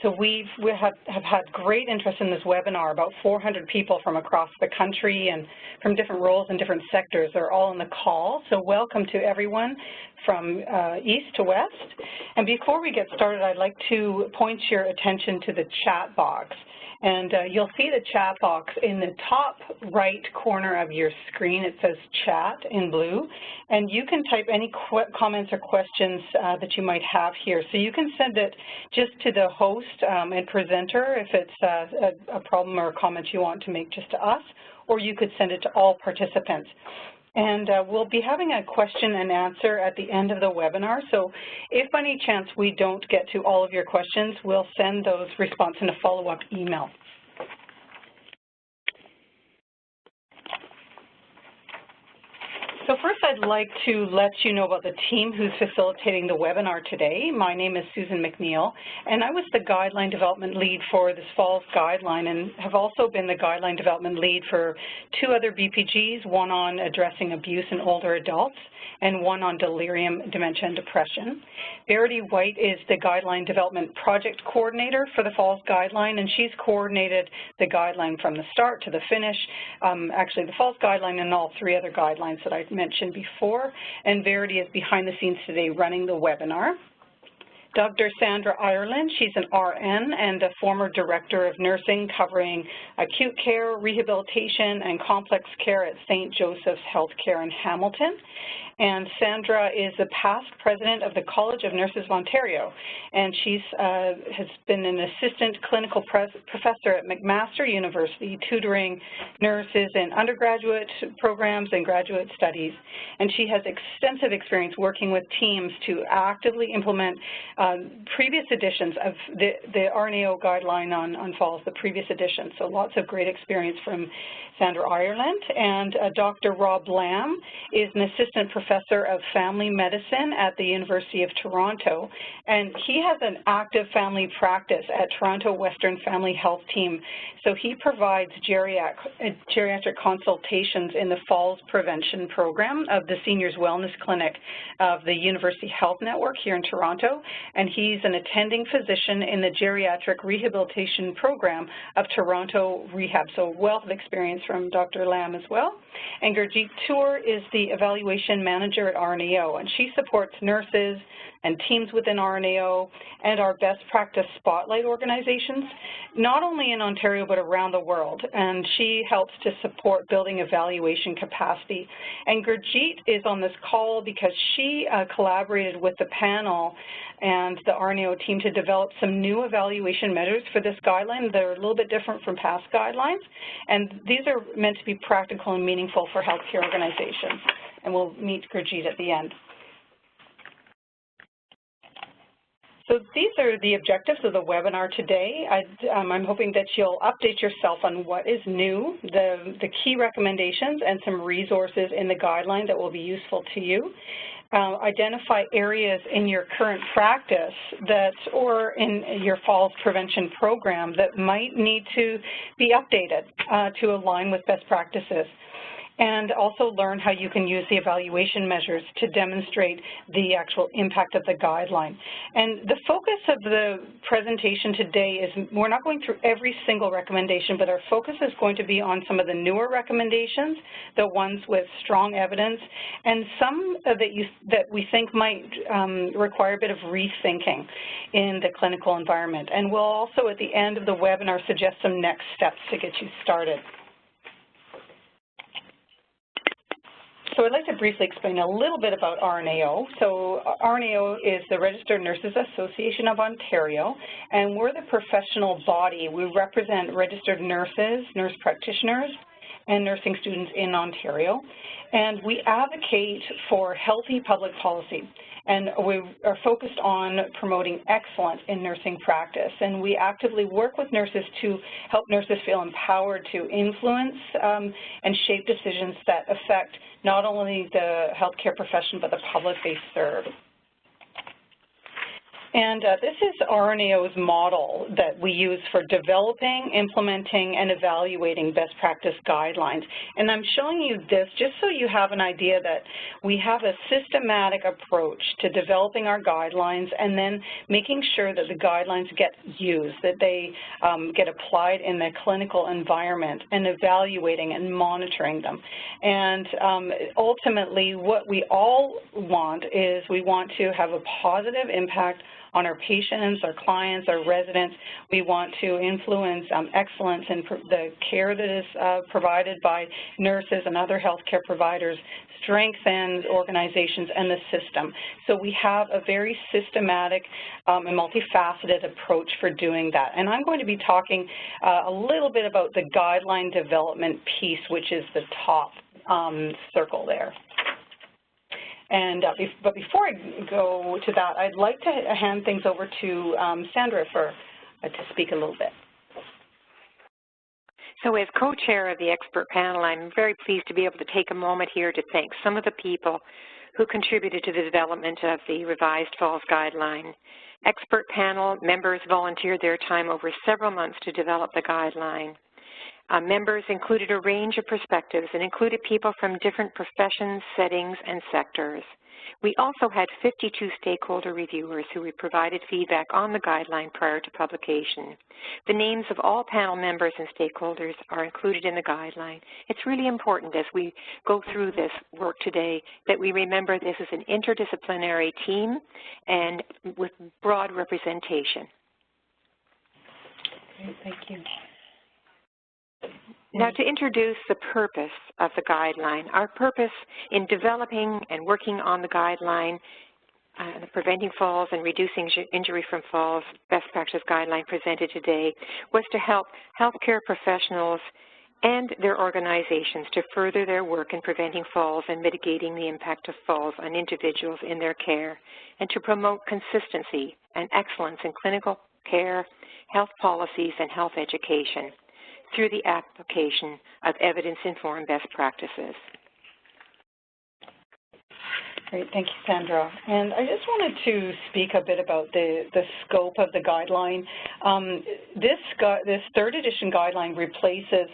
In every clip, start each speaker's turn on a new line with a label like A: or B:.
A: So we have had great interest in this webinar. About 400 people from across the country and from different roles and different sectors are all on the call. So welcome to everyone from east to west. And before we get started, I'd like to point your attention to the chat box. And you'll see the chat box in the top right corner of your screen. It says chat in blue. And you can type any comments or questions that you might have here. So you can send it just to the host and presenter if it's a problem or a comment you want to make just to us, or you could send it to all participants. And we'll be having a question and answer at the end of the webinar. So if by any chance we don't get to all of your questions, we'll send those responses in a follow-up email. So first, I'd like to let you know about the team who's facilitating the webinar today. My name is Susan McNeil, and I was the guideline development lead for this fall's guideline and have also been the guideline development lead for 2 other BPGs, one on addressing abuse in older adults and one on delirium, dementia, and depression. Verity White is the guideline development project coordinator for the fall's guideline, and she's coordinated the guideline from the start to the finish, actually the fall's guideline and all 3 other guidelines that I mentioned before, and Verity is behind the scenes today running the webinar. Dr. Sandra Ireland, she's an RN and a former director of nursing covering acute care, rehabilitation, and complex care at St. Joseph's Healthcare in Hamilton. And Sandra is the past president of the College of Nurses of Ontario, and she's has been an assistant clinical professor at McMaster University, tutoring nurses in undergraduate programs and graduate studies. And she has extensive experience working with teams to actively implement previous editions of the RNAO guideline on falls, the previous edition. So lots of great experience from Sandra Ireland. And Dr. Rob Lamb is an assistant professor of family medicine at the University of Toronto, and he has an active family practice at Toronto Western Family Health Team. So he provides geriatric consultations in the Falls Prevention Program of the Seniors Wellness Clinic of the University Health Network here in Toronto, and he's an attending physician in the Geriatric Rehabilitation Program of Toronto Rehab. So wealth of experience from Dr. Lamb as well. And Gurjeet Tour is the evaluation manager at RNAO, and she supports nurses and teams within RNAO and our best practice spotlight organizations, not only in Ontario but around the world. And she helps to support building evaluation capacity. And Gurjeet is on this call because she collaborated with the panel and the RNAO team to develop some new evaluation measures for this guideline. They're a little bit different from past guidelines, and these are meant to be practical and meaningful for healthcare organizations. And we'll meet Gurjeet at the end. So these are the objectives of the webinar today. I'm hoping that you'll update yourself on what is new, the key recommendations, and some resources in the guideline that will be useful to you. Identify areas in your current practice or in your falls prevention program that might need to be updated to align with best practices. And also learn how you can use the evaluation measures to demonstrate the actual impact of the guideline. And the focus of the presentation today is we're not going through every single recommendation, but our focus is going to be on some of the newer recommendations, the ones with strong evidence, and some that we think might require a bit of rethinking in the clinical environment. And we'll also, at the end of the webinar, suggest some next steps to get you started. So I'd like to briefly explain a little bit about RNAO. So RNAO is the Registered Nurses Association of Ontario, and we're the professional body. We represent registered nurses, nurse practitioners, and nursing students in Ontario. And we advocate for healthy public policy. And we are focused on promoting excellence in nursing practice. And we actively work with nurses to help nurses feel empowered to influence and shape decisions that affect not only the healthcare profession, but the public they serve. And this is RNAO's model that we use for developing, implementing, and evaluating best practice guidelines. And I'm showing you this just so you have an idea that we have a systematic approach to developing our guidelines and then making sure that the guidelines get used, that they get applied in the clinical environment, and evaluating and monitoring them. And ultimately, what we all want is we want to have a positive impact on our patients, our clients, our residents. We want to influence excellence in the care that is provided by nurses and other healthcare providers, strengthen organizations and the system. So we have a very systematic and multifaceted approach for doing that. And I'm going to be talking a little bit about the guideline development piece, which is the top circle there. And but before I go to that, I'd like to hand things over to Sandra to speak a little bit.
B: So as co-chair of the expert panel, I'm very pleased to be able to take a moment here to thank some of the people who contributed to the development of the revised Falls Guideline. Expert panel members volunteered their time over several months to develop the guideline. Members included a range of perspectives and included people from different professions, settings, and sectors. We also had 52 stakeholder reviewers who provided feedback on the guideline prior to publication. The names of all panel members and stakeholders are included in the guideline. It's really important as we go through this work today that we remember this is an interdisciplinary team and with broad representation.
A: Great, thank you.
B: Now, to introduce the purpose of the guideline, our purpose in developing and working on the guideline, the Preventing Falls and Reducing Injury from Falls Best Practice Guideline presented today, was to help healthcare professionals and their organizations to further their work in preventing falls and mitigating the impact of falls on individuals in their care, and to promote consistency and excellence in clinical care, health policies, and health education through the application of evidence-informed best practices.
A: Great, thank you, Sandra. And I just wanted to speak a bit about the scope of the guideline. This third edition guideline replaces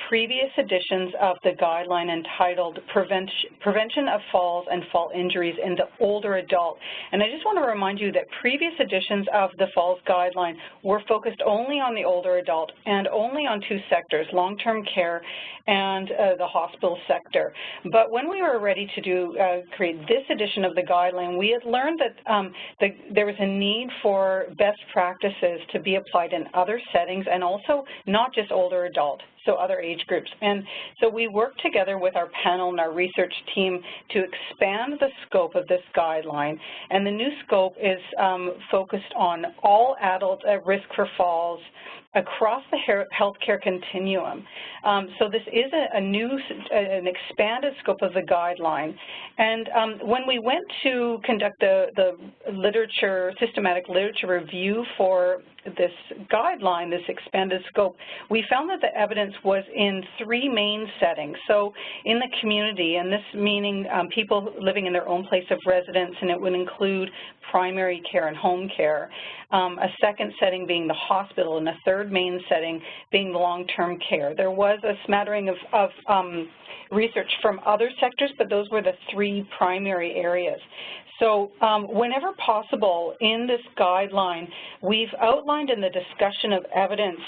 A: previous editions of the guideline entitled Prevention of Falls and Fall Injuries in the Older Adult. And I just want to remind you that previous editions of the Falls Guideline were focused only on the older adult and only on two sectors, long-term care and the hospital sector. But when we were ready to create this edition of the guideline, we had learned that there was a need for best practices to be applied in other settings and also not just older adult, so other age groups. And so we worked together with our panel and our research team to expand the scope of this guideline. And the new scope is focused on all adults at risk for falls across the healthcare continuum. So this is an expanded scope of the guideline. And when we went to conduct the systematic literature review for this guideline, this expanded scope, we found that the evidence was in three main settings. So in the community, and this meaning people living in their own place of residence, and it would include primary care and home care. A second setting being the hospital, and a third main setting being long-term care. There was a smattering of research from other sectors, but those were the three primary areas. So whenever possible in this guideline, we've outlined in the discussion of evidence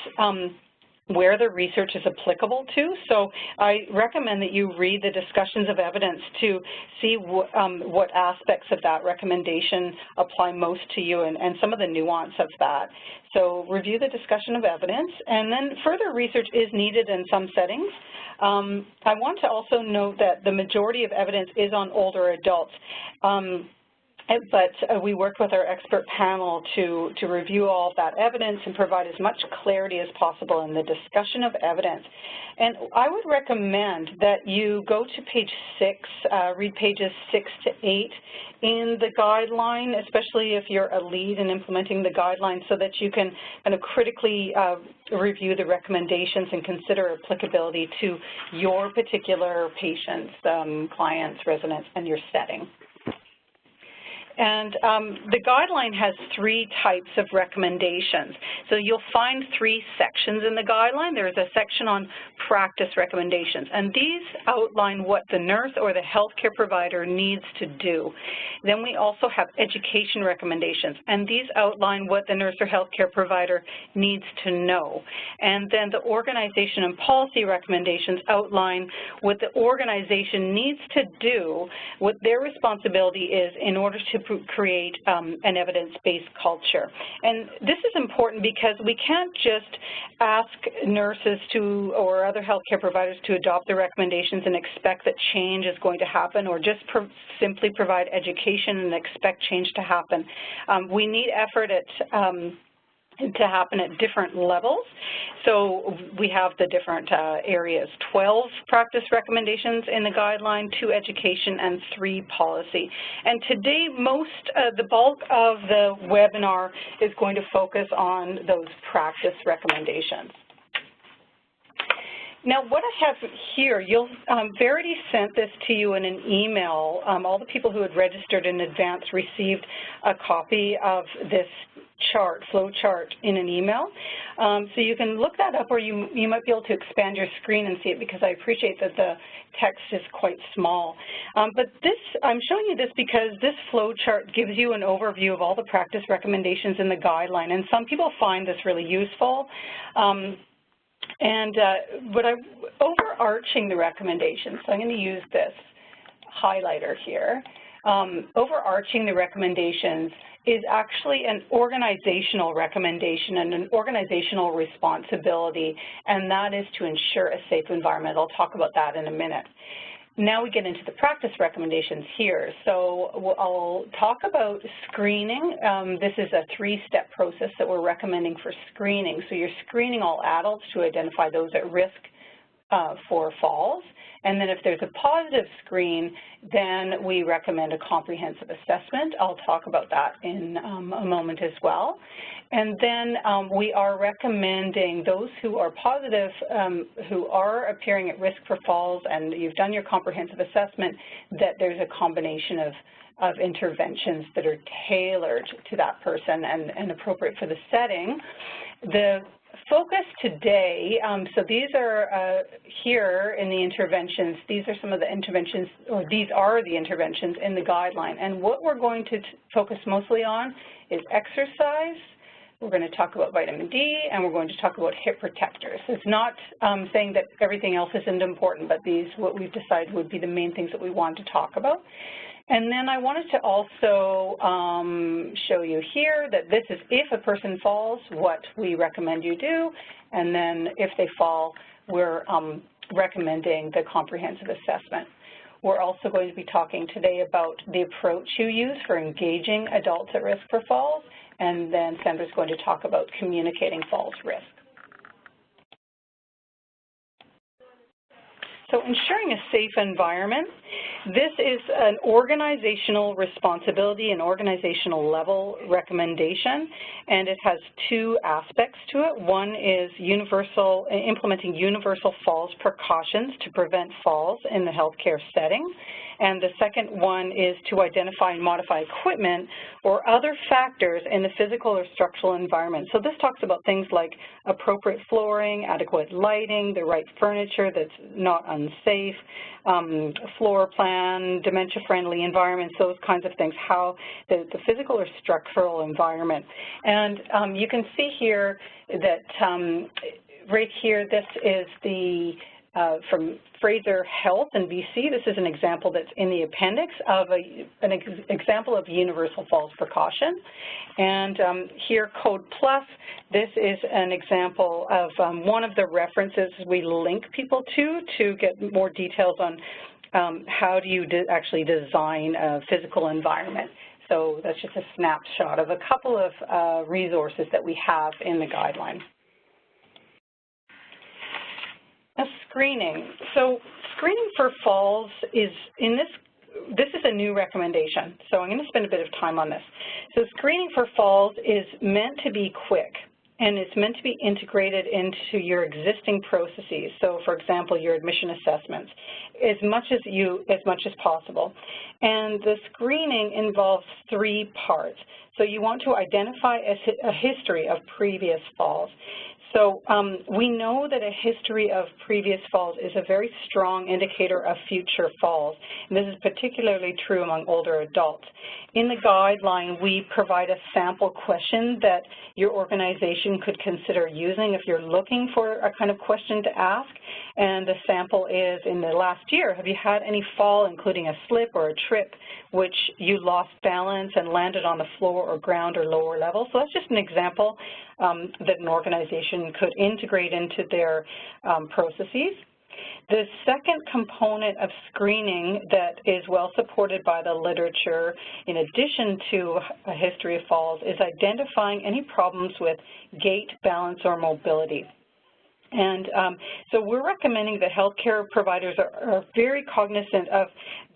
A: where the research is applicable to. So I recommend that you read the discussions of evidence to see what aspects of that recommendation apply most to you and some of the nuance of that. So review the discussion of evidence, and then further research is needed in some settings. I want to also note that the majority of evidence is on older adults. But we worked with our expert panel to review all of that evidence and provide as much clarity as possible in the discussion of evidence. And I would recommend that you go to page 6, read pages 6 to 8 in the guideline, especially if you're a lead in implementing the guideline, so that you can kind of critically review the recommendations and consider applicability to your particular patients, clients, residents, and your setting. And the guideline has 3 types of recommendations. So you'll find 3 sections in the guideline. There's a section on practice recommendations, and these outline what the nurse or the healthcare provider needs to do. Then we also have education recommendations, and these outline what the nurse or healthcare provider needs to know. And then the organization and policy recommendations outline what the organization needs to do, what their responsibility is in order to create an evidence-based culture. And this is important because we can't just ask nurses to or other healthcare providers to adopt the recommendations and expect that change is going to happen, or just simply provide education and expect change to happen. We need effort to happen at different levels. So we have the different areas, 12 practice recommendations in the guideline, 2 education, and 3 policy. And today, the bulk of the webinar is going to focus on those practice recommendations. Now, what I have here, Verity sent this to you in an email. All the people who had registered in advance received a copy of this chart, flow chart, in an email. So you can look that up, or you might be able to expand your screen and see it, because I appreciate that the text is quite small. But I'm showing you this because this flow chart gives you an overview of all the practice recommendations in the guideline, and some people find this really useful. Overarching the recommendations, so I'm going to use this highlighter here. Overarching the recommendations is actually an organizational recommendation and an organizational responsibility, and that is to ensure a safe environment. I'll talk about that in a minute. Now we get into the practice recommendations here. So I'll talk about screening. This is a 3-step process that we're recommending for screening. So you're screening all adults to identify those at risk for falls. And then if there's a positive screen, then we recommend a comprehensive assessment. I'll talk about that in a moment as well. And then we are recommending those who are positive, who are appearing at risk for falls, and you've done your comprehensive assessment, that there's a combination of interventions that are tailored to that person and appropriate for the setting. The focus today, so these are here in the interventions, these are some of the interventions, or these are the interventions in the guideline. And what we're going to focus mostly on is exercise. We're going to talk about vitamin D, and we're going to talk about hip protectors. It's not saying that everything else isn't important, but these, what we've decided, would be the main things that we want to talk about. And then I wanted to also show you here that this is if a person falls, what we recommend you do, and then if they fall, we're recommending the comprehensive assessment. We're also going to be talking today about the approach you use for engaging adults at risk for falls, and then Sandra's going to talk about communicating falls risk. So ensuring a safe environment, this is an organizational responsibility, an organizational level recommendation, and it has 2 aspects to it. One is implementing universal falls precautions to prevent falls in the healthcare setting. And the second one is to identify and modify equipment or other factors in the physical or structural environment. So this talks about things like appropriate flooring, adequate lighting, the right furniture that's not unsafe, floor plan, dementia-friendly environments, those kinds of things, how the physical or structural environment. And you can see here that right here, this is the from Fraser Health in BC. This is an example that's in the appendix of an example of universal falls precaution. And here, Code Plus, this is an example of one of the references we link people to get more details on how do you actually design a physical environment. So that's just a snapshot of a couple of resources that we have in the guideline. Now, screening. So screening for falls is this is a new recommendation, so I'm going to spend a bit of time on this. So screening for falls is meant to be quick, and it's meant to be integrated into your existing processes. So, for example, your admission assessments, as much as possible. And the screening involves 3 parts. So you want to identify a history of previous falls. So we know that a history of previous falls is a very strong indicator of future falls, and this is particularly true among older adults. In the guideline, we provide a sample question that your organization could consider using if you're looking for a kind of question to ask, and the sample is, in the last year, have you had any fall, including a slip or a trip, which you lost balance and landed on the floor or ground or lower level? So that's just an example that an organization could integrate into their processes. The second component of screening that is well supported by the literature, in addition to a history of falls, is identifying any problems with gait, balance, or mobility. And so we're recommending that healthcare providers are very cognizant of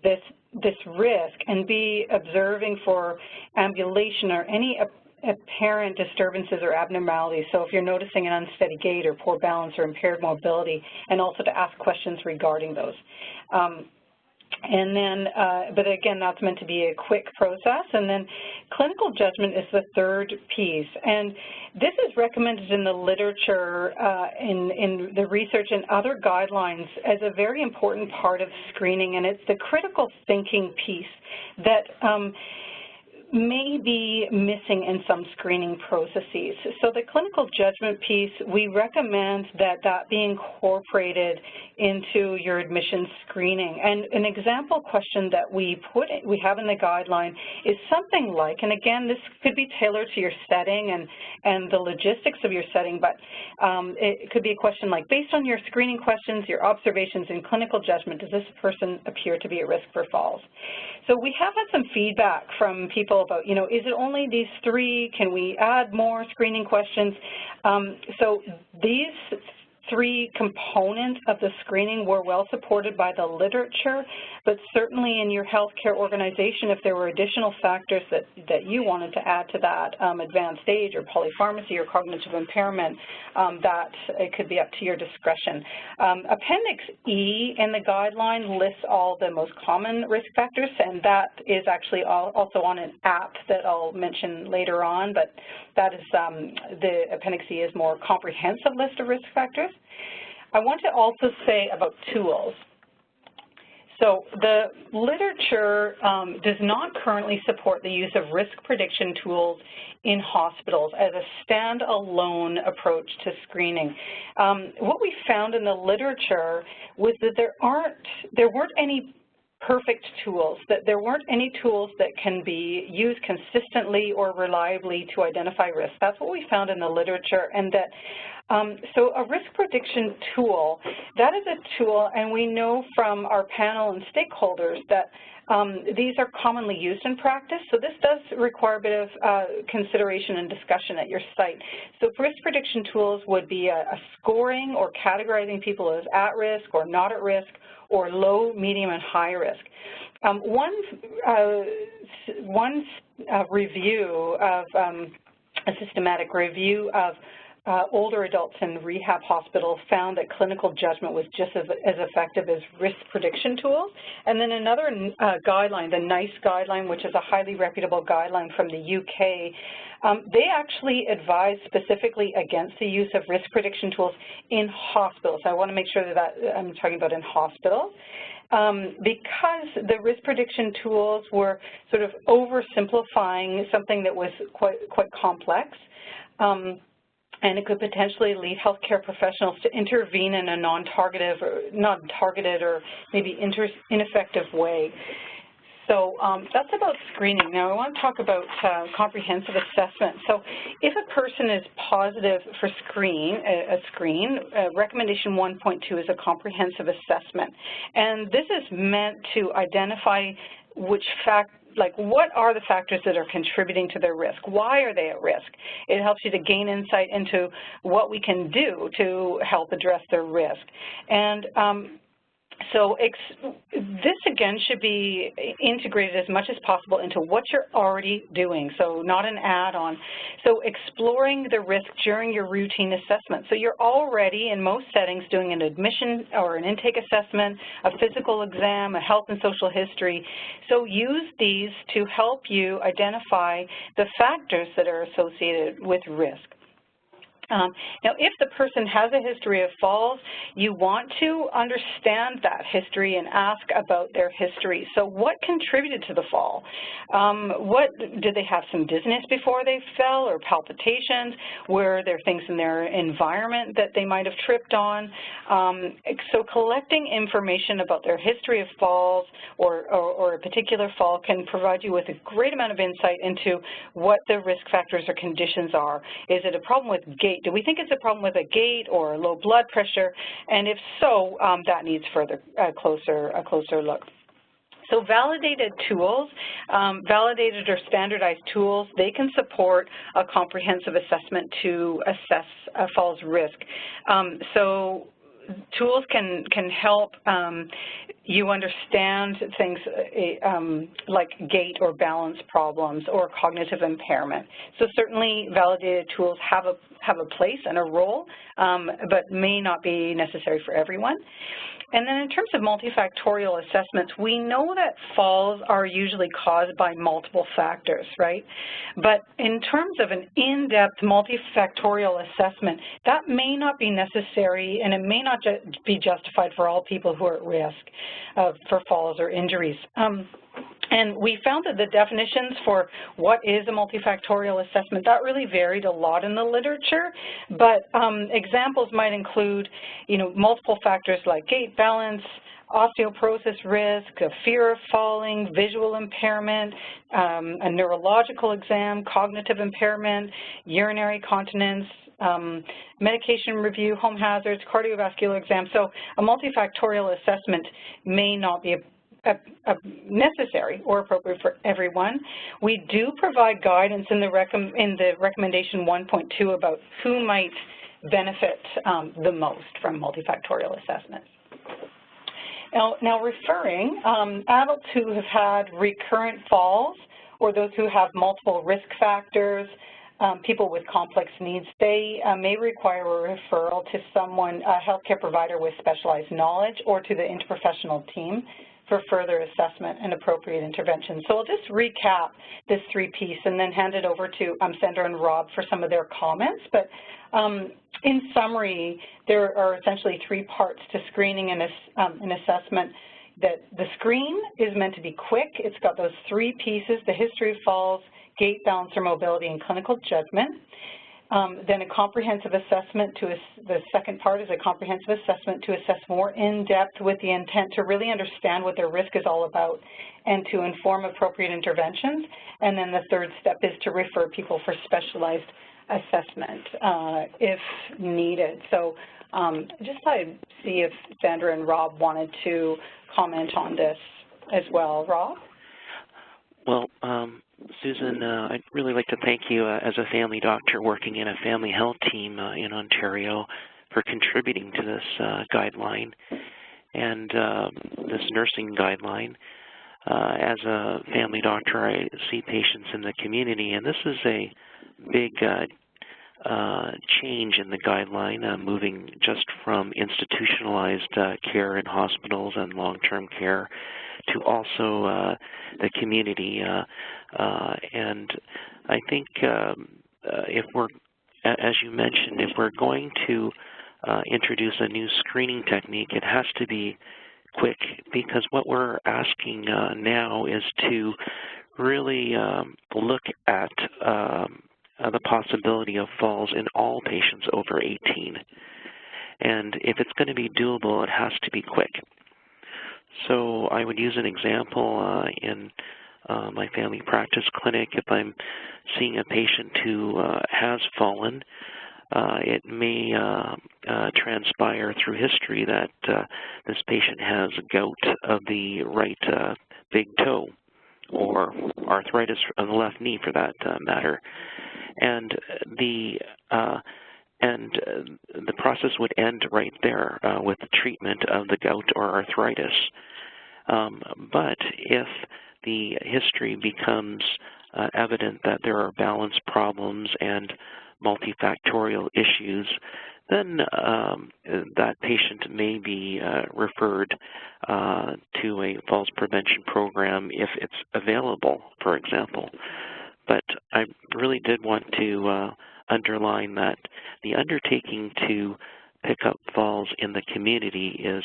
A: this risk and be observing for ambulation or any apparent disturbances or abnormalities. So if you're noticing an unsteady gait or poor balance or impaired mobility, and also to ask questions regarding those. And then, but again, that's meant to be a quick process. And then clinical judgment is the third piece. And this is recommended in the literature, in the research and other guidelines as a very important part of screening. And it's the critical thinking piece that may be missing in some screening processes. So the clinical judgment piece, we recommend that be incorporated into your admission screening. And an example question that we have in the guideline is something like, and again, this could be tailored to your setting and the logistics of your setting, but it could be a question like, based on your screening questions, your observations in clinical judgment, does this person appear to be at risk for falls? So we have had some feedback from people about, is it only these 3? Can we add more screening questions? So these 3 components of the screening were well supported by the literature, but certainly in your healthcare organization, if there were additional factors that you wanted to add to that, advanced age or polypharmacy or cognitive impairment, that it could be up to your discretion. Appendix E in the guideline lists all the most common risk factors, and that is actually also on an app that I'll mention later on, but that is, the Appendix E is more comprehensive list of risk factors. I want to also say about tools. So the literature does not currently support the use of risk prediction tools in hospitals as a standalone approach to screening. What we found in the literature was that there weren't any perfect tools, that there weren't any tools that can be used consistently or reliably to identify risk. That's what we found in the literature, and that so a risk prediction tool, that is a tool, and we know from our panel and stakeholders that these are commonly used in practice, so this does require a bit of consideration and discussion at your site. So risk prediction tools would be a scoring or categorizing people as at risk or not at risk, or low, medium, and high risk. One review of a systematic review of older adults in rehab hospitals found that clinical judgment was just as effective as risk prediction tools. And then another guideline, the NICE guideline, which is a highly reputable guideline from the UK, they actually advise specifically against the use of risk prediction tools in hospitals. I want to make sure that I'm talking about in hospitals. Because the risk prediction tools were sort of oversimplifying something that was quite complex. And it could potentially lead healthcare professionals to intervene in a non-targeted or maybe ineffective way. So that's about screening. Now I want to talk about comprehensive assessment. So if a person is positive for recommendation 1.2 is a comprehensive assessment. And this is meant to identify what are the factors that are contributing to their risk? Why are they at risk? It helps you to gain insight into what we can do to help address their risk. And So this, again, should be integrated as much as possible into what you're already doing, so not an add-on. So exploring the risk during your routine assessment. So you're already, in most settings, doing an admission or an intake assessment, a physical exam, a health and social history. So use these to help you identify the factors that are associated with risk. Now, if the person has a history of falls, you want to understand that history and ask about their history. So what contributed to the fall? Did they have some dizziness before they fell or palpitations? Were there things in their environment that they might have tripped on? So collecting information about their history of falls or a particular fall can provide you with a great amount of insight into what the risk factors or conditions are. Is it a problem with gait? Do we think it's a problem with a gait or low blood pressure? And if so, that needs a closer look. So validated tools, validated or standardized tools, they can support a comprehensive assessment to assess a falls risk. So tools can help you understand things like gait or balance problems or cognitive impairment. So certainly validated tools have a place and a role, but may not be necessary for everyone. And then in terms of multifactorial assessments, we know that falls are usually caused by multiple factors, right? But in terms of an in-depth multifactorial assessment, that may not be necessary, and it may not be justified for all people who are at risk for falls or injuries. And we found that the definitions for what is a multifactorial assessment, that really varied a lot in the literature, but examples might include, multiple factors like gait, balance, osteoporosis risk, a fear of falling, visual impairment, a neurological exam, cognitive impairment, urinary continence, medication review, home hazards, cardiovascular exam. So a multifactorial assessment may not be necessary or appropriate for everyone. We do provide guidance in the recommendation 1.2 about who might benefit the most from multifactorial assessments. Now referring, adults who have had recurrent falls or those who have multiple risk factors, people with complex needs, they may require a referral to someone, a healthcare provider with specialized knowledge, or to the interprofessional team for further assessment and appropriate intervention. So I'll just recap this three-piece and then hand it over to Sandra and Rob for some of their comments. But in summary, there are essentially three parts to screening and an assessment. That the screen is meant to be quick. It's got those three pieces: the history of falls, gait, balance, or mobility, and clinical judgment. Then a comprehensive assessment the second part is a comprehensive assessment to assess more in depth with the intent to really understand what their risk is all about and to inform appropriate interventions. And then the third step is to refer people for specialized assessment if needed. So just thought I'd see if Sandra and Rob wanted to comment on this as well. Rob?
C: Well, Susan, I'd really like to thank you as a family doctor working in a family health team in Ontario for contributing to this guideline and this nursing guideline. As a family doctor, I see patients in the community, and this is a big change in the guideline, moving just from institutionalized care in hospitals and long-term care to also the community. And I think if we're, as you mentioned, if we're going to introduce a new screening technique, it has to be quick, because what we're asking now is to really look at the possibility of falls in all patients over 18. And if it's going to be doable, it has to be quick. So I would use an example in my family practice clinic. If I'm seeing a patient who has fallen, it may transpire through history that this patient has gout of the right big toe, or arthritis on the left knee for that matter. And the and the process would end right there with the treatment of the gout or arthritis. But if the history becomes evident that there are balance problems and multifactorial issues, then that patient may be referred to a falls prevention program if it's available, for example. But I really did want to underline that the undertaking to pick up falls in the community is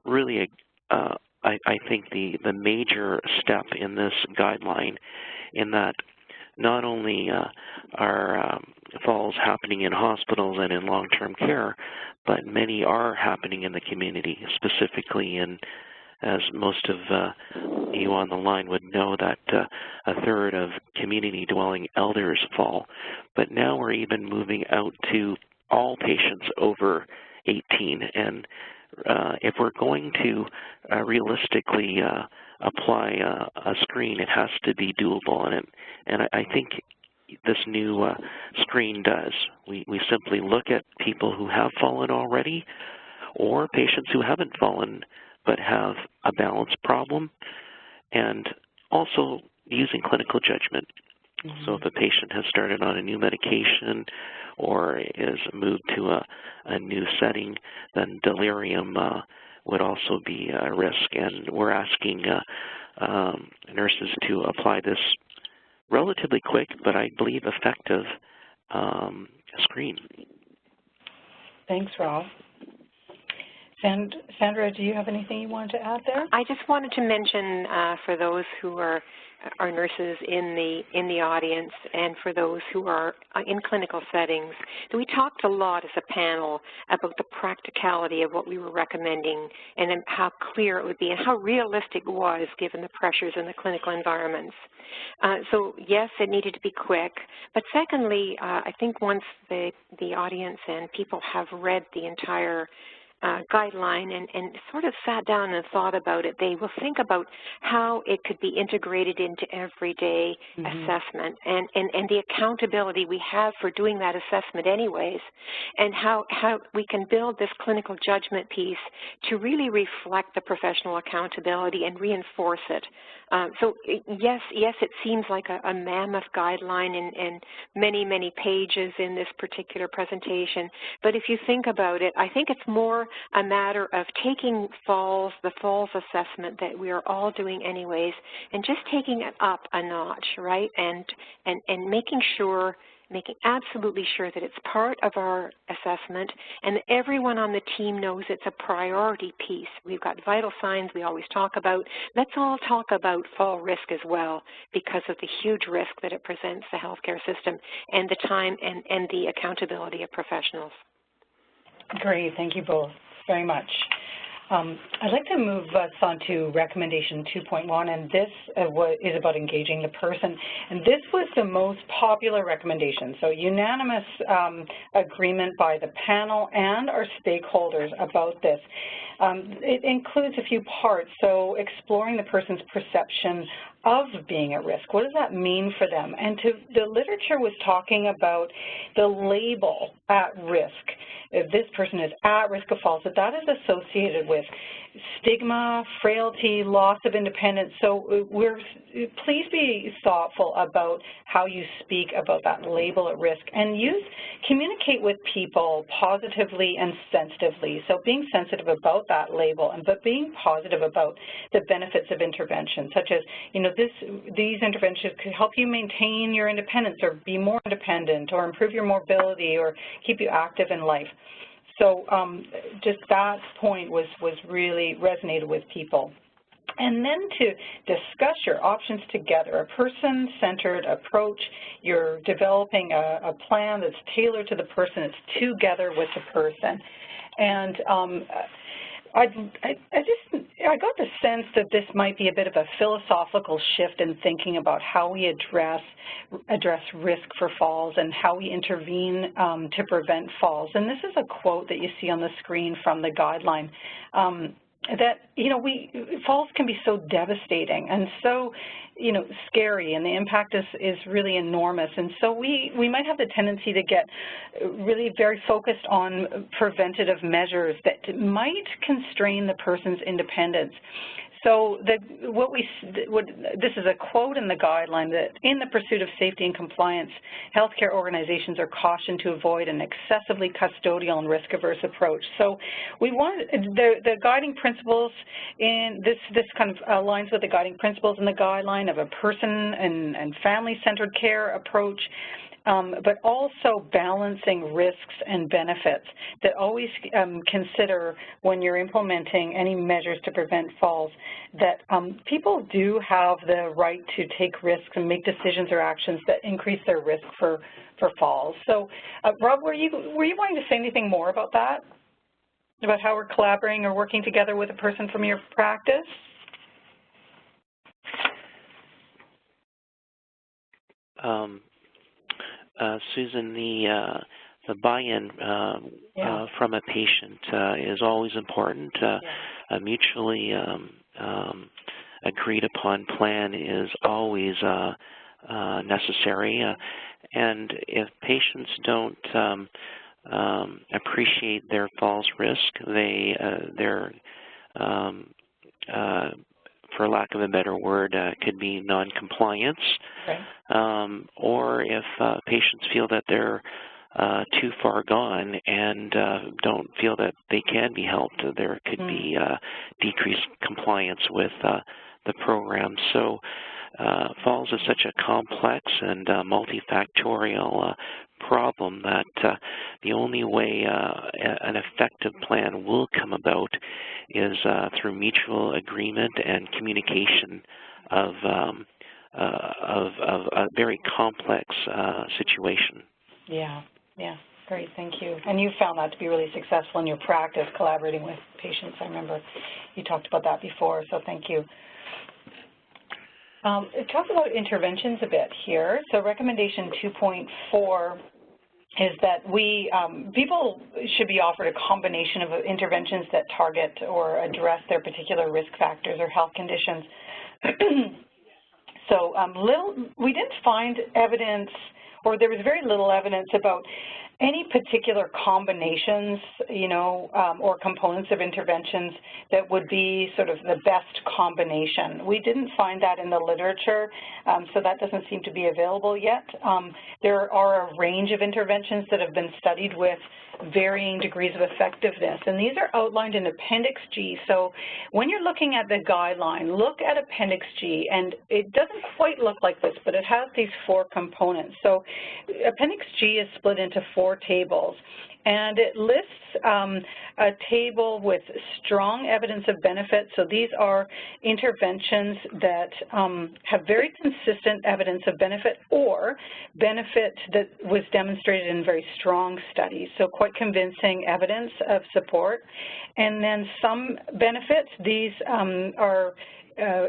C: really, I think, the major step in this guideline, in that not only are falls happening in hospitals and in long-term care, but many are happening in the community, specifically in, as most of you on the line would know, that a third of community-dwelling elders fall. But now we're even moving out to all patients over 18. And if we're going to realistically apply a screen, it has to be doable. And I think this new screen does. We simply look at people who have fallen already, or patients who haven't fallen but have a balance problem, and also using clinical judgment. Mm-hmm. So if a patient has started on a new medication or is moved to a new setting, then delirium would also be a risk. And we're asking nurses to apply this relatively quick, but I believe effective screen.
A: Thanks, Rob. Sandra, do you have anything you wanted to add there?
B: I just wanted to mention for those who are nurses in the audience, and for those who are in clinical settings, that we talked a lot as a panel about the practicality of what we were recommending and how clear it would be and how realistic it was given the pressures in the clinical environments. So yes, it needed to be quick, but secondly, I think once the audience and people have read the entire guideline and sort of sat down and thought about it, they will think about how it could be integrated into everyday assessment and the accountability we have for doing that assessment anyways, and how we can build this clinical judgment piece to really reflect the professional accountability and reinforce it. So yes, it seems like a mammoth guideline and many, many pages in this particular presentation, but if you think about it, I think it's more a matter of taking the falls assessment that we are all doing anyways, and just taking it up a notch, right? And making absolutely sure that it's part of our assessment and that everyone on the team knows it's a priority piece. We've got vital signs we always talk about. Let's all talk about fall risk as well, because of the huge risk that it presents the healthcare system and the time and the accountability of professionals.
A: Great, thank you both very much. I'd like to move us on to recommendation 2.1, and this is about engaging the person. And this was the most popular recommendation, so unanimous agreement by the panel and our stakeholders about this. It includes a few parts, so exploring the person's perception of being at risk. What does that mean for them? And the literature was talking about the label at risk. If this person is at risk of falls, that is associated with stigma, frailty, loss of independence. So please be thoughtful about how you speak about that label at risk, and communicate with people positively and sensitively. So being sensitive about that label, but being positive about the benefits of intervention, such as, these interventions could help you maintain your independence or be more independent or improve your mobility or keep you active in life. So just that point was really resonated with people. And then to discuss your options together, a person-centered approach. You're developing a plan that's tailored to the person. It's together with the person. And I got the sense that this might be a bit of a philosophical shift in thinking about how we address risk for falls and how we intervene to prevent falls. And this is a quote that you see on the screen from the guideline. that, falls can be so devastating and so, scary, and the impact is really enormous. And so we might have the tendency to get really very focused on preventative measures that might constrain the person's independence. So this is a quote in the guideline, that in the pursuit of safety and compliance, healthcare organizations are cautioned to avoid an excessively custodial and risk-averse approach. So we want the guiding principles in this kind of aligns with the guiding principles in the guideline of a person and family-centered care approach. But also balancing risks and benefits, that always consider when you're implementing any measures to prevent falls that people do have the right to take risks and make decisions or actions that increase their risk for falls. So, Rob, were you wanting to say anything more about that? About how we're collaborating or working together with a person from your practice?
C: Susan, the buy-in from a patient is always important. A mutually agreed upon plan is always necessary. And if patients don't appreciate their falls risk, they're for lack of a better word, could be non-compliance. Okay. Or if patients feel that they're too far gone and don't feel that they can be helped, there could be decreased compliance with the program. So falls is such a complex and multifactorial problem that the only way an effective plan will come about is through mutual agreement and communication of a very complex situation.
A: Yeah, great, thank you. And you found that to be really successful in your practice, collaborating with patients. I remember you talked about that before, so thank you. Talk about interventions a bit here. So recommendation 2.4 is that people should be offered a combination of interventions that target or address their particular risk factors or health conditions. So we didn't find evidence, or there was very little evidence about any particular combinations, or components of interventions that would be sort of the best combination. We didn't find that in the literature, so that doesn't seem to be available yet. There are a range of interventions that have been studied with varying degrees of effectiveness, and these are outlined in Appendix G. So when you're looking at the guideline, look at Appendix G, and it doesn't quite look like this, but it has these 4 components. So Appendix G is split into 4 tables, and it lists a table with strong evidence of benefit. So these are interventions that have very consistent evidence of benefit, or benefit that was demonstrated in very strong studies, so quite convincing evidence of support. And then some benefits, these are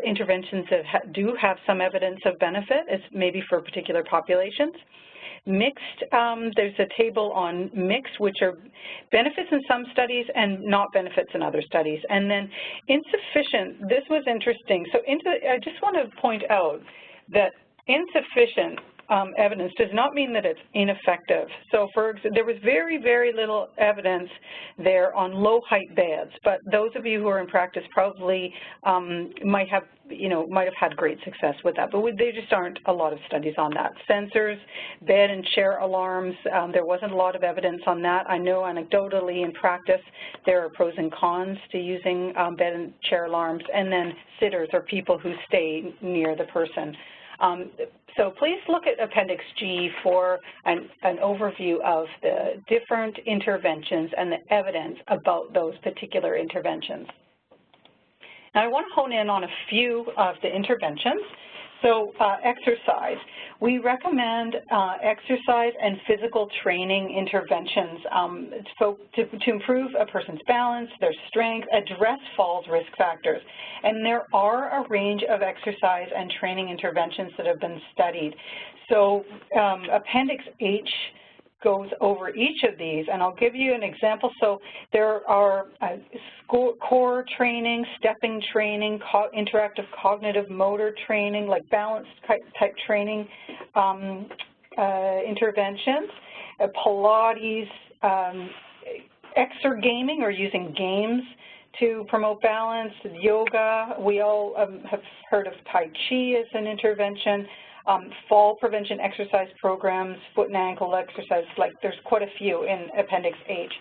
A: interventions that do have some evidence of benefit, it's maybe for particular populations. Mixed, there's a table on mixed, which are benefits in some studies and not benefits in other studies. And then insufficient, this was interesting. So I just want to point out that insufficient evidence does not mean that it's ineffective. So there was very, very little evidence there on low height beds, but those of you who are in practice probably might have had great success with that, but there just aren't a lot of studies on that. Sensors, bed and chair alarms, there wasn't a lot of evidence on that. I know anecdotally in practice there are pros and cons to using bed and chair alarms, and then sitters, or people who stay near the person. So please look at Appendix G for an overview of the different interventions and the evidence about those particular interventions. Now I want to hone in on a few of the interventions. So exercise. We recommend exercise and physical training interventions to improve a person's balance, their strength, address falls risk factors. And there are a range of exercise and training interventions that have been studied. So Appendix H goes over each of these, and I'll give you an example. So there are core training, stepping training, interactive cognitive motor training, like balance type training interventions, Pilates, exergaming or using games to promote balance, yoga. We all have heard of Tai Chi as an intervention, fall prevention exercise programs, foot and ankle exercise, like there's quite a few in Appendix H.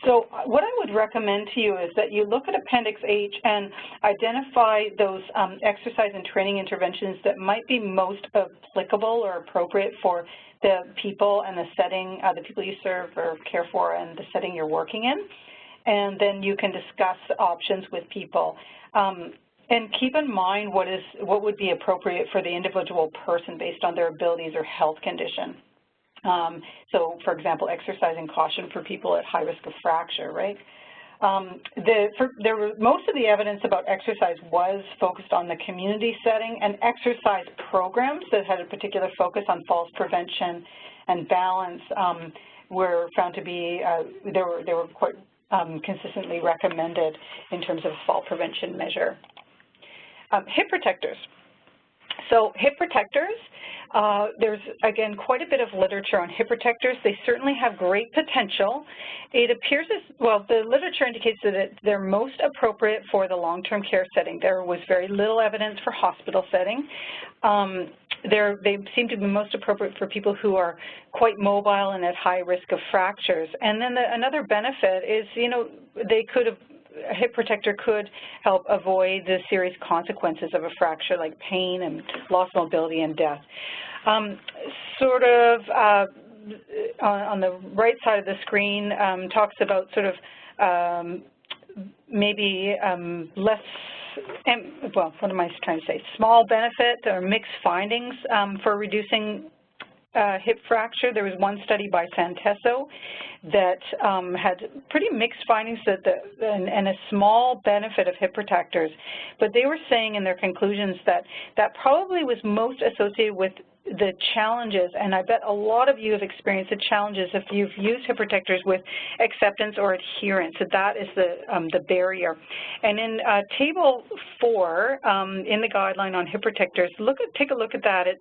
A: So what I would recommend to you is that you look at Appendix H and identify those exercise and training interventions that might be most applicable or appropriate for the people and the setting, the people you serve or care for and the setting you're working in. And then you can discuss options with people. And keep in mind what would be appropriate for the individual person based on their abilities or health condition. So, for example, exercising caution for people at high risk of fracture, right? Most of the evidence about exercise was focused on the community setting, and exercise programs that had a particular focus on falls prevention and balance were found to be, they were quite consistently recommended in terms of fall prevention measure. Hip protectors. So hip protectors, there's, again, quite a bit of literature on hip protectors. They certainly have great potential. It appears as, well, the literature indicates that they're most appropriate for the long-term care setting. There was very little evidence for hospital setting. They seem to be most appropriate for people who are quite mobile and at high risk of fractures. And then another benefit is, you know, a hip protector could help avoid the serious consequences of a fracture like pain and loss of mobility and death. On the right side of the screen talks about sort of maybe less, well, what am I trying to say? Small benefit or mixed findings for reducing hip fracture. There was one study by Santesso that had pretty mixed findings and a small benefit of hip protectors, but they were saying in their conclusions that that probably was most associated with the challenges, and I bet a lot of you have experienced the challenges if you've used hip protectors with acceptance or adherence. So that is the barrier. And in Table 4 in the guideline on hip protectors, take a look at that. It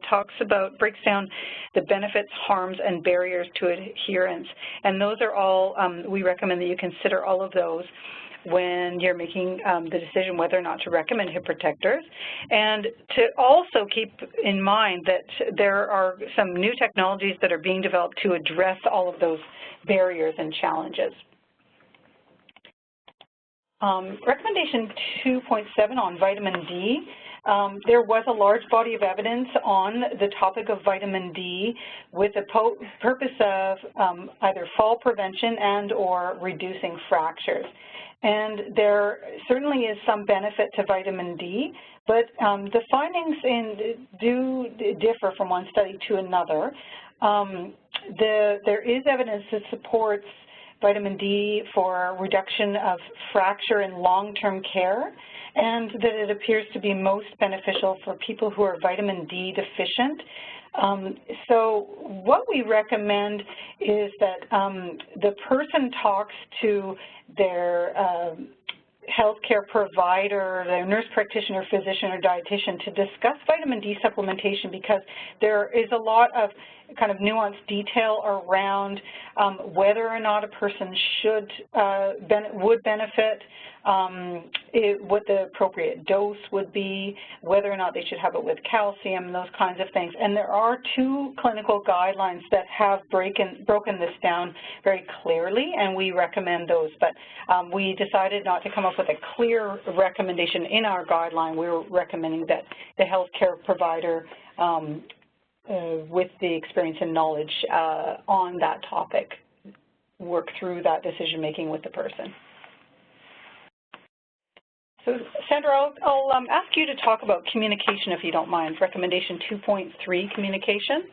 A: breaks down the benefits, harms, and barriers to adherence. And those are all, we recommend that you consider all of those when you're making the decision whether or not to recommend hip protectors. And to also keep in mind that there are some new technologies that are being developed to address all of those barriers and challenges. Recommendation 2.7 on vitamin D. There was a large body of evidence on the topic of vitamin D with the purpose of either fall prevention and or reducing fractures. And there certainly is some benefit to vitamin D, but the findings do differ from one study to another. There is evidence that supports vitamin D for reduction of fracture in long-term care, and that it appears to be most beneficial for people who are vitamin D deficient. So what we recommend is that the person talks to their healthcare provider, their nurse practitioner, physician, or dietitian to discuss vitamin D supplementation, because there is a lot of kind of nuanced detail around whether or not a person would benefit, what the appropriate dose would be, whether or not they should have it with calcium, those kinds of things. And there are 2 clinical guidelines that have broken this down very clearly, and we recommend those. But we decided not to come up with a clear recommendation in our guideline. We were recommending that the healthcare provider with the experience and knowledge on that topic work through that decision-making with the person. So, Sandra, I'll ask you to talk about communication, if you don't mind. Recommendation 2.3, communication.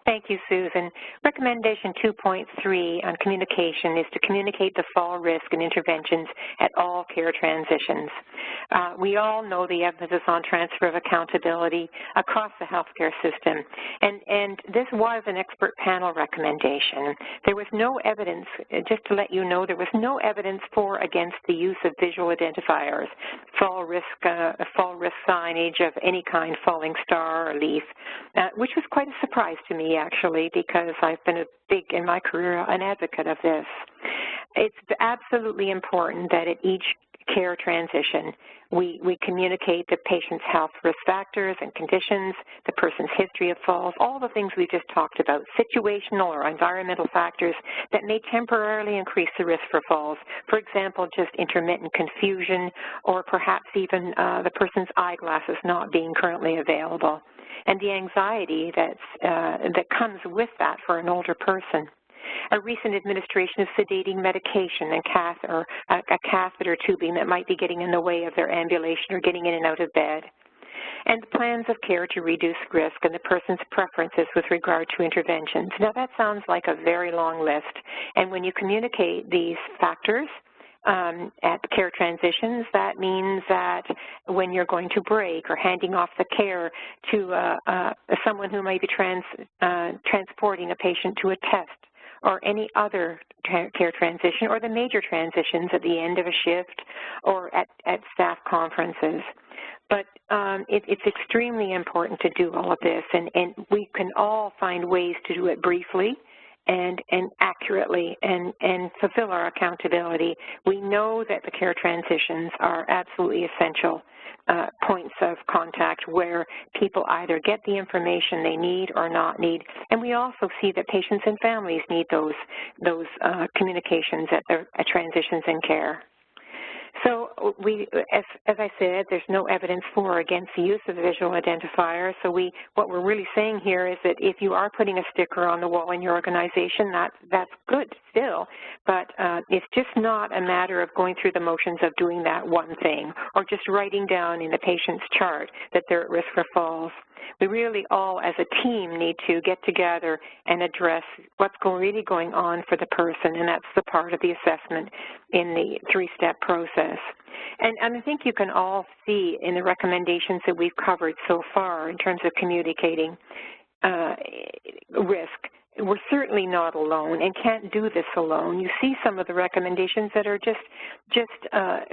B: Thank you, Susan. Recommendation 2.3 on communication is to communicate the fall risk and interventions at all care transitions. We all know the emphasis on transfer of accountability across the healthcare system, and this was an expert panel recommendation. There was no evidence, just to let you know, there was no evidence for or against the use of visual identifiers, fall risk signage of any kind, falling star or leaf, which was quite a surprise to me, actually, because I've been in my career, an advocate of this. It's absolutely important that at each care transition, we communicate the patient's health risk factors and conditions, the person's history of falls, all the things we just talked about, situational or environmental factors that may temporarily increase the risk for falls. For example, just intermittent confusion or perhaps even the person's eyeglasses not being currently available, and the anxiety that comes with that for an older person. A recent administration of sedating medication and a catheter tubing that might be getting in the way of their ambulation or getting in and out of bed. And plans of care to reduce risk and the person's preferences with regard to interventions. Now that sounds like a very long list, and when you communicate these factors at care transitions, that means that when you're going to break or handing off the care to someone who might be transporting a patient to a test or any other care transition, or the major transitions at the end of a shift or at staff conferences. But it's extremely important to do all of this, and we can all find ways to do it briefly and accurately and fulfill our accountability. We know that the care transitions are absolutely essential points of contact where people either get the information they need or not need. And we also see that patients and families need those communications at their transitions in care. So as I said, there's no evidence for or against the use of visual identifiers. So what we're really saying here is that if you are putting a sticker on the wall in your organization, that's good still, but it's just not a matter of going through the motions of doing that one thing or just writing down in the patient's chart that they're at risk for falls. We really all, as a team, need to get together and address what's really going on for the person, and that's the part of the assessment in the three-step process. And I think you can all see in the recommendations that we've covered so far in terms of communicating risk, we're certainly not alone and can't do this alone. You see some of the recommendations that are just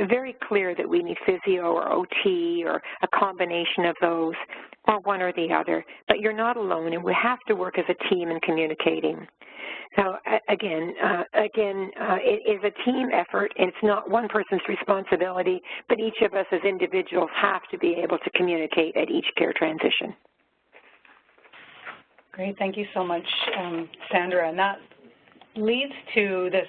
B: very clear that we need physio or OT or a combination of those or one or the other. But you're not alone, and we have to work as a team in communicating. So again, it is a team effort, and it's not one person's responsibility, but each of us as individuals have to be able to communicate at each care transition.
A: Great, thank you so much, Sandra. And that leads to this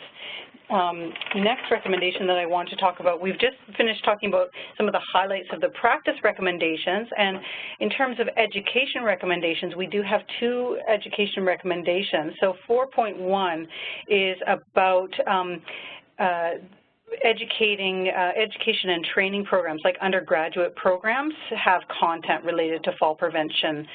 A: next recommendation that I want to talk about. We've just finished talking about some of the highlights of the practice recommendations, and in terms of education recommendations, we do have two education recommendations. So 4.1 is about education and training programs, like undergraduate programs, have content related to fall prevention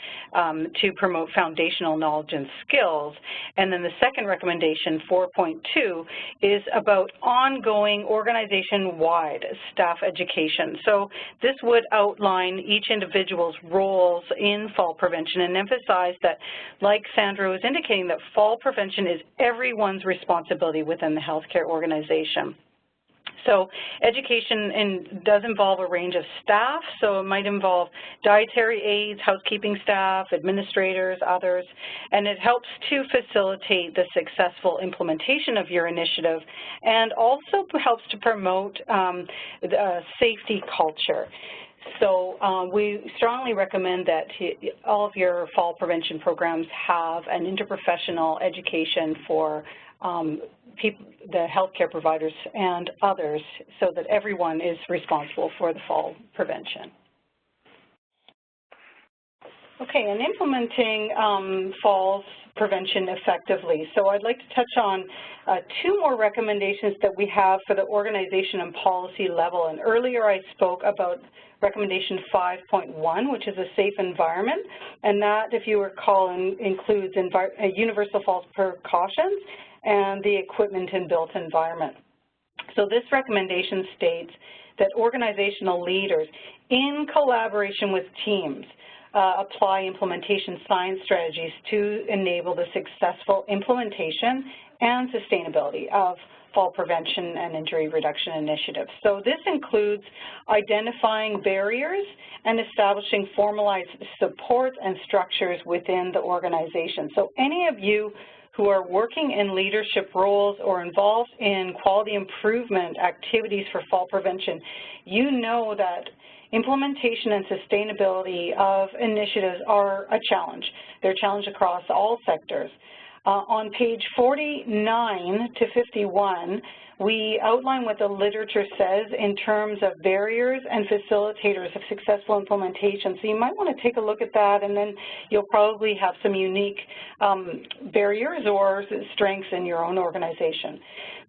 A: to promote foundational knowledge and skills. And then the second recommendation, 4.2, is about ongoing organization-wide staff education. So this would outline each individual's roles in fall prevention and emphasize that, like Sandra was indicating, that fall prevention is everyone's responsibility within the healthcare organization. So education does involve a range of staff, so it might involve dietary aides, housekeeping staff, administrators, others, and it helps to facilitate the successful implementation of your initiative and also helps to promote the safety culture. So we strongly recommend that all of your fall prevention programs have an interprofessional education for the healthcare providers and others, so that everyone is responsible for the fall prevention. Okay, and implementing falls prevention effectively. So I'd like to touch on two more recommendations that we have for the organization and policy level. And earlier I spoke about recommendation 5.1, which is a safe environment, and that, if you recall, includes universal falls precautions and the equipment and built environment. So this recommendation states that organizational leaders, in collaboration with teams, apply implementation science strategies to enable the successful implementation and sustainability of fall prevention and injury reduction initiatives. So this includes identifying barriers and establishing formalized supports and structures within the organization. So any of you who are working in leadership roles or involved in quality improvement activities for fall prevention, you know that implementation and sustainability of initiatives are a challenge. They're a challenge across all sectors. On page 49 to 51, we outline what the literature says in terms of barriers and facilitators of successful implementation. So you might want to take a look at that, and then you'll probably have some unique barriers or strengths in your own organization.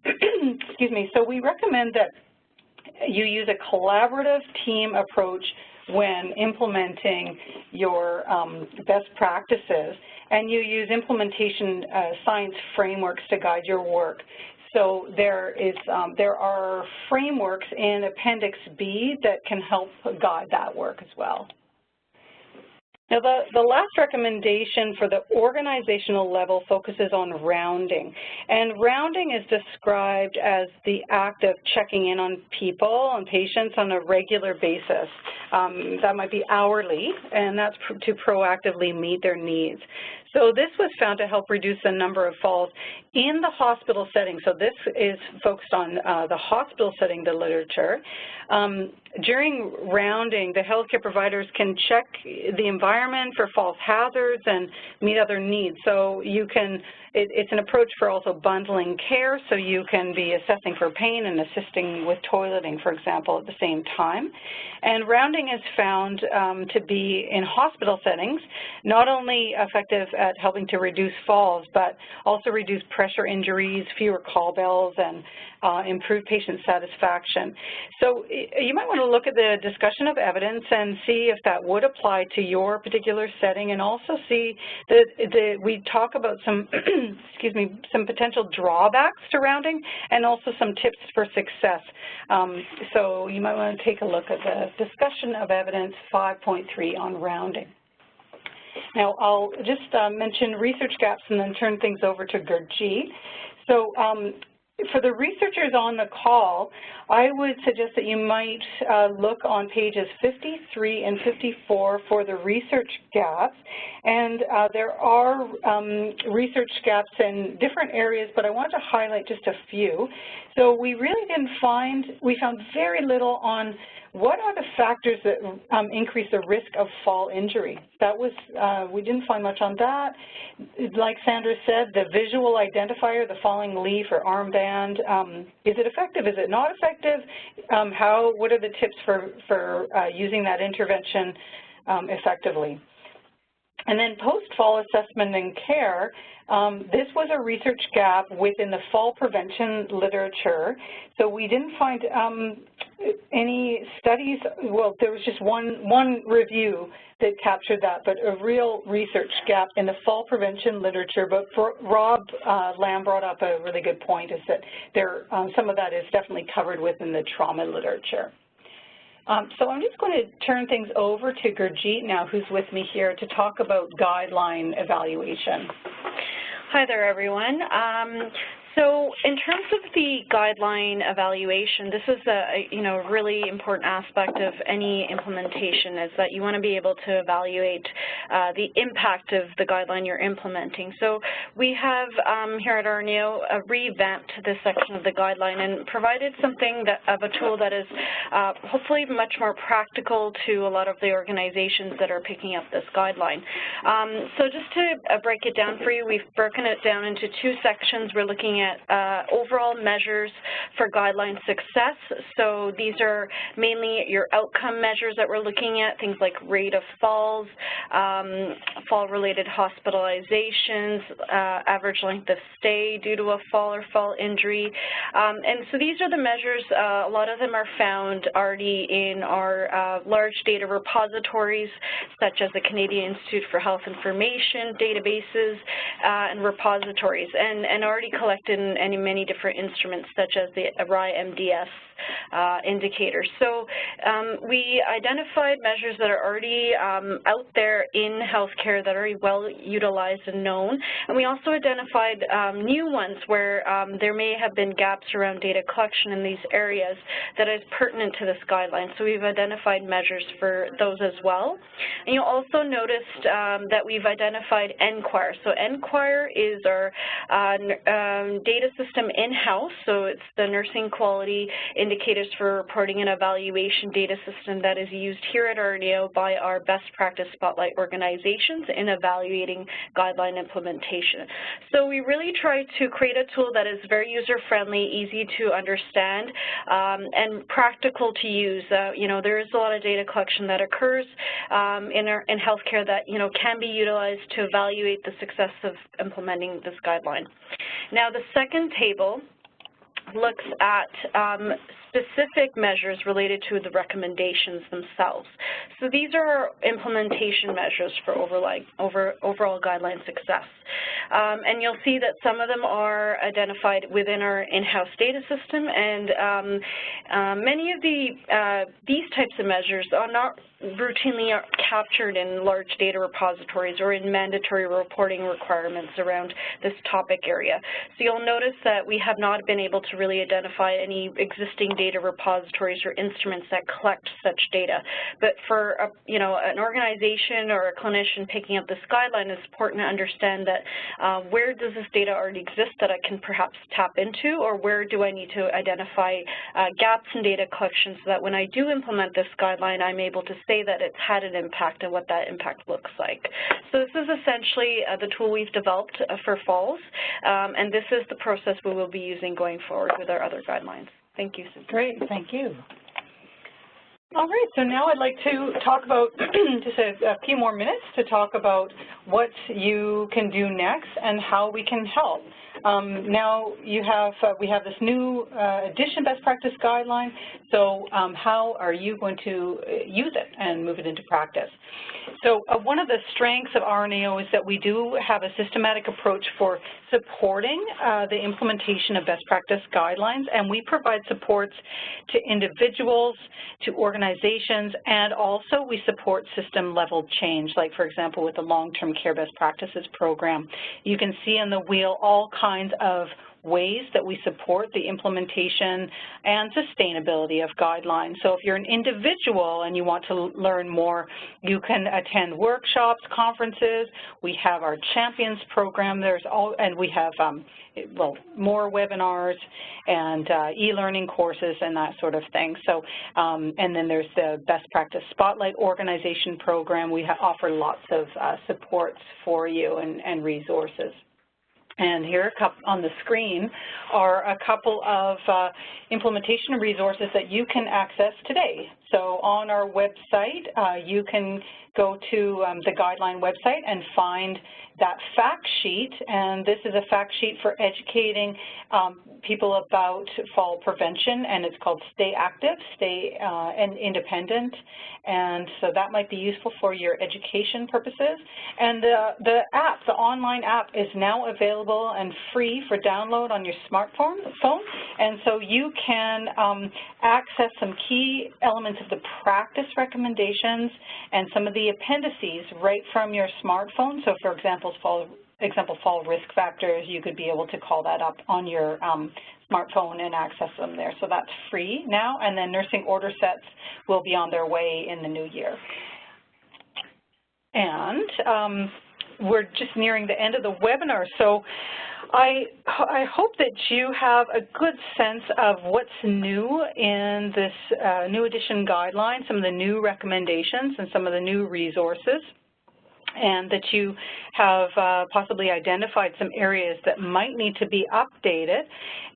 A: Excuse me. So we recommend that you use a collaborative team approach when implementing your best practices, and you use implementation science frameworks to guide your work. So there are frameworks in Appendix B that can help guide that work as well. Now, the last recommendation for the organizational level focuses on rounding. And rounding is described as the act of checking in on people, on patients, on a regular basis. That might be hourly, and that's to proactively meet their needs. So this was found to help reduce the number of falls in the hospital setting. So this is focused on the hospital setting, the literature. During rounding, the healthcare providers can check the environment for false hazards and meet other needs. So you can, it's an approach for also bundling care, so you can be assessing for pain and assisting with toileting, for example, at the same time. And rounding is found to be, in hospital settings, not only effective at helping to reduce falls, but also reduce pressure injuries, fewer call bells, and improve patient satisfaction. So you might want to look at the discussion of evidence and see if that would apply to your particular setting, and also see that we talk about some, excuse me, some potential drawbacks to rounding, and also some tips for success. So you might want to take a look at the discussion of evidence 5.3 on rounding. Now, I'll just mention research gaps and then turn things over to Gurjeet. So for the researchers on the call, I would suggest that you might look on pages 53 and 54 for the research gaps. And there are research gaps in different areas, but I want to highlight just a few. So we really didn't find, we found very little on what are the factors that increase the risk of fall injury. That was, we didn't find much on that. Like Sandra said, the visual identifier, the falling leaf or armband, is it effective? Is it not effective? What are the tips for using that intervention effectively? And then post-fall assessment and care, this was a research gap within the fall prevention literature. So we didn't find any studies. Well, there was just one review that captured that, but a real research gap in the fall prevention literature. But Rob Lamb brought up a really good point, is that there some of that is definitely covered within the trauma literature. So I'm just going to turn things over to Gurjeet now, who's with me here, to talk about guideline evaluation.
D: Hi there, everyone. So in terms of the guideline evaluation, this is a really important aspect of any implementation, is that you want to be able to evaluate the impact of the guideline you're implementing. So we have here at RNAO revamped this section of the guideline and provided something of a tool that is hopefully much more practical to a lot of the organizations that are picking up this guideline. So just to break it down for you, we've broken it down into two sections. We're looking looking at overall measures for guideline success. So these are mainly your outcome measures that we're looking at, things like rate of falls, fall-related hospitalizations, average length of stay due to a fall or fall injury. And so these are the measures, a lot of them are found already in our large data repositories, such as the Canadian Institute for Health Information databases and repositories, and already collected in many different instruments, such as the RI-MDS indicators. So we identified measures that are already out there in healthcare that are well utilized and known, and we also identified new ones where there may have been gaps around data collection in these areas that is pertinent to this guideline. So we've identified measures for those as well. And you'll also notice that we've identified NQuire. So NQuire is our data system in-house, so it's the nursing quality indicators for reporting and evaluation data system that is used here at RNAO by our best practice spotlight organizations in evaluating guideline implementation. So we really try to create a tool that is very user-friendly, easy to understand, and practical to use. You know, there is a lot of data collection that occurs in healthcare that, you know, can be utilized to evaluate the success of implementing this guideline. Now, the second table looks at specific measures related to the recommendations themselves. So these are our implementation measures for overall guideline success. And you'll see that some of them are identified within our in-house data system, and many of these types of measures are not routinely captured in large data repositories or in mandatory reporting requirements around this topic area. So you'll notice that we have not been able to really identify any existing data repositories or instruments that collect such data. But for you know, an organization or a clinician picking up this guideline, it's important to understand that where does this data already exist that I can perhaps tap into, or where do I need to identify gaps in data collection so that when I do implement this guideline, I'm able to say that it's had an impact and what that impact looks like. So this is essentially the tool we've developed for FALS, and this is the process we will be using going forward with our other guidelines. Thank you, Susan.
A: Great, thank you. All right, so now I'd like to talk about just a few more minutes to talk about what you can do next and how we can help. Now we have this new edition best practice guideline, so how are you going to use it and move it into practice? So one of the strengths of RNAO is that we do have a systematic approach for supporting the implementation of best practice guidelines, and we provide supports to individuals, to organizations, and also we support system level change, like for example with the long-term care best practices program. You can see on the wheel all kinds of ways that we support the implementation and sustainability of guidelines. So if you're an individual and you want to learn more, you can attend workshops, conferences. We have our Champions program. And we have more webinars and e-learning courses and that sort of thing. So and then there's the Best Practice Spotlight Organization program. We offer lots of supports for you and resources. And here on the screen are a couple of implementation resources that you can access today. So on our website, you can go to the guideline website and find that fact sheet, and this is a fact sheet for educating people about fall prevention, and it's called Stay Active, Stay and Independent, and so that might be useful for your education purposes. And the app, the online app, is now available and free for download on your smartphone, and so you can access some key elements of the practice recommendations and some of the appendices right from your smartphone. So for example, fall risk factors, you could be able to call that up on your smartphone and access them there. So that's free now, and then nursing order sets will be on their way in the new year. And we're just nearing the end of the webinar, so I hope that you have a good sense of what's new in this new edition guideline, some of the new recommendations and some of the new resources. and that you have possibly identified some areas that might need to be updated.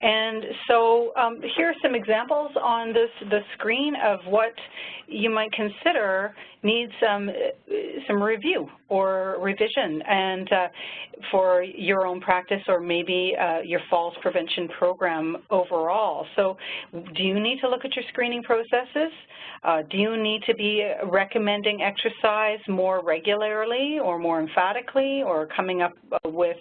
A: And so here are some examples on the screen of what you might consider needs some review or revision, and for your own practice or maybe your falls prevention program overall. So do you need to look at your screening processes? Do you need to be recommending exercise more regularly or more emphatically, or coming up with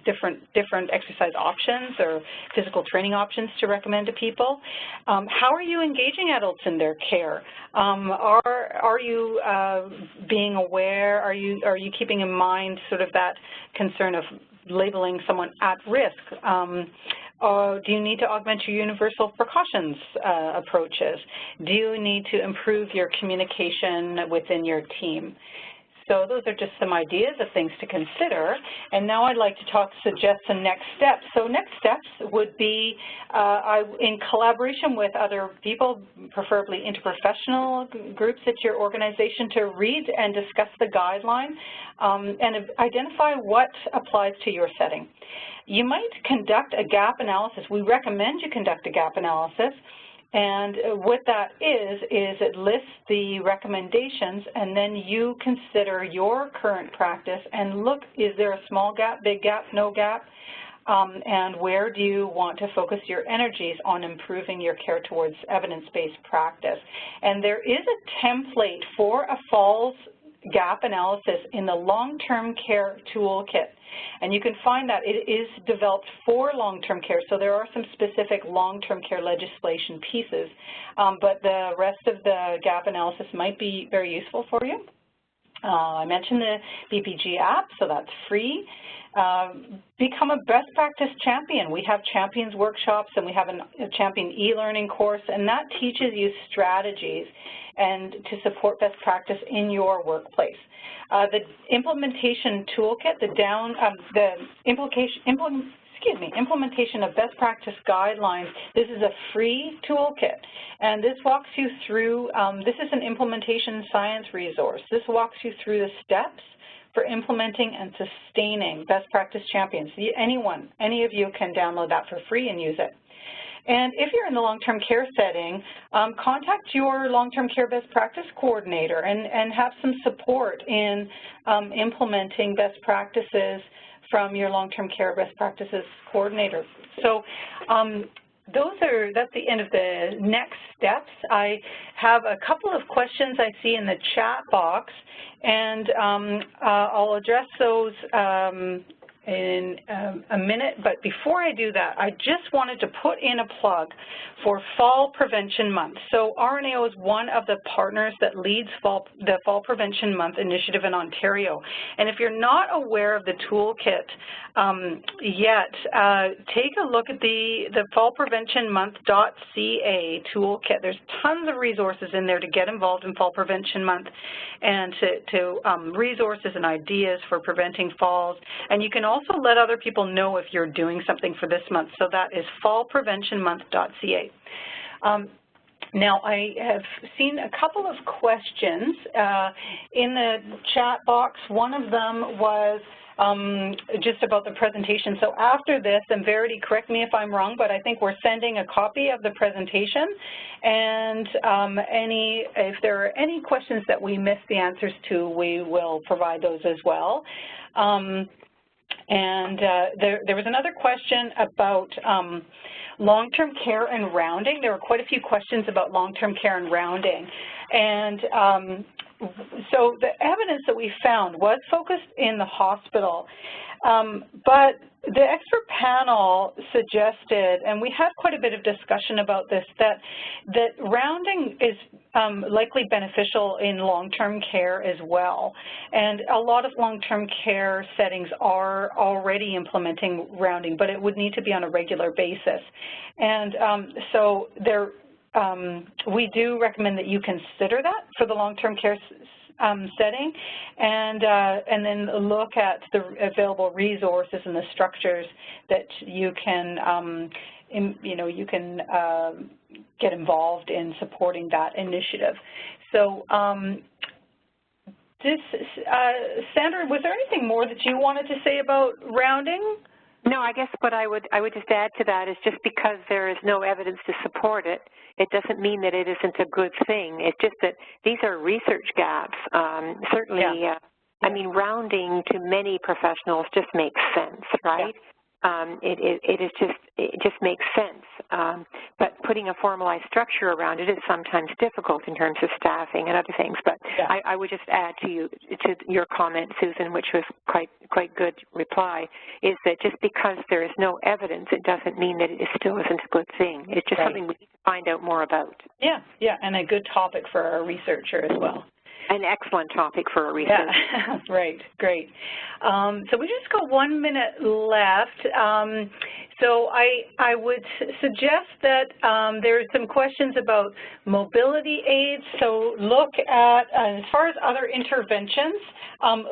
A: different exercise options or physical training options to recommend to people? How are you engaging adults in their care? Are you being aware? Are you keeping in mind sort of that concern of labeling someone at risk? Do you need to augment your universal precautions approaches? Do you need to improve your communication within your team? So those are just some ideas of things to consider. And now I'd like to suggest some next steps. So next steps would be in collaboration with other people, preferably interprofessional groups at your organization, to read and discuss the guideline and identify what applies to your setting. You might conduct a gap analysis. We recommend you conduct a gap analysis. And what that is it lists the recommendations, and then you consider your current practice and look, is there a small gap, big gap, no gap, and where do you want to focus your energies on improving your care towards evidence-based practice. And there is a template for a falls gap analysis in the long-term care toolkit. And you can find that it is developed for long-term care, so there are some specific long-term care legislation pieces, but the rest of the gap analysis might be very useful for you. I mentioned the BPG app, so that's free. Become a best practice champion. We have champions workshops, and we have a champion e-learning course, and that teaches you strategies and to support best practice in your workplace. The implementation toolkit, the implementation of best practice guidelines, this is a free toolkit, and this walks you through, this is an implementation science resource. This walks you through the steps for implementing and sustaining best practice champions. Any of you can download that for free and use it. And if you're in the long-term care setting, contact your long-term care best practice coordinator and have some support in implementing best practices from your long-term care best practices coordinator. So that's the end of the next steps. I have a couple of questions I see in the chat box, and I'll address those in a minute, but before I do that, I just wanted to put in a plug for Fall Prevention Month. So RNAO is one of the partners that leads the Fall Prevention Month initiative in Ontario. And if you're not aware of the toolkit yet, take a look at the fallpreventionmonth.ca toolkit. There's tons of resources in there to get involved in Fall Prevention Month and to resources and ideas for preventing falls. And you can also let other people know if you're doing something for this month. So that is fallpreventionmonth.ca. Now, I have seen a couple of questions in the chat box. One of them was just about the presentation. So after this, and Verity, correct me if I'm wrong, but I think we're sending a copy of the presentation, and if there are any questions that we missed the answers to, we will provide those as well. There was another question about long-term care and rounding. There were quite a few questions about long-term care and rounding. And so the evidence that we found was focused in the hospital, but the expert panel suggested, and we had quite a bit of discussion about this, that rounding is likely beneficial in long-term care as well. And a lot of long-term care settings are already implementing rounding, but it would need to be on a regular basis. And so we do recommend that you consider that for the long-term care setting, and then look at the available resources and the structures that you can, get involved in supporting that initiative. So Sandra, was there anything more that you wanted to say about rounding?
B: No, I guess what I would just add to that is just because there is no evidence to support it, it doesn't mean that it isn't a good thing. It's just that these are research gaps. Certainly, I mean, rounding to many professionals just makes sense, right? It just makes sense. But putting a formalized structure around it is sometimes difficult in terms of staffing and other things. But I would just add to your comment, Susan, which was quite good reply, is that just because there is no evidence, it doesn't mean that it still isn't a good thing. It's just something we need to find out more about.
A: Yeah, and a good topic for a researcher as well.
B: An excellent topic for a researcher.
A: Yeah, right, great. So we just got 1 minute left. So I would suggest that there's some questions about mobility aids. So look at, as far as other interventions,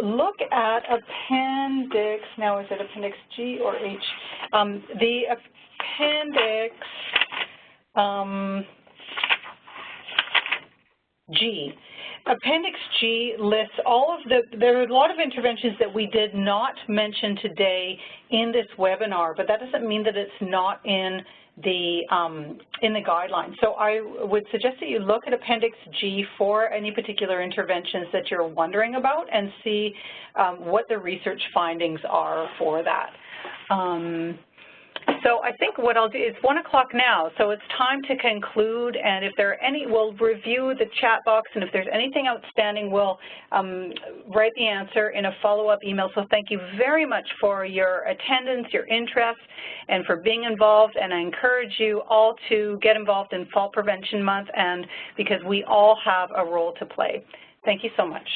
A: look at appendix, now is it appendix G or H? The appendix G. Appendix G lists all of there are a lot of interventions that we did not mention today in this webinar, but that doesn't mean that it's not in the guidelines. So I would suggest that you look at Appendix G for any particular interventions that you're wondering about and see what the research findings are for that. So I think what I'll do, it's 1 o'clock now, so it's time to conclude, and if there are any, we'll review the chat box, and if there's anything outstanding, we'll write the answer in a follow-up email. So thank you very much for your attendance, your interest, and for being involved, and I encourage you all to get involved in Fall Prevention Month, and because we all have a role to play. Thank you so much.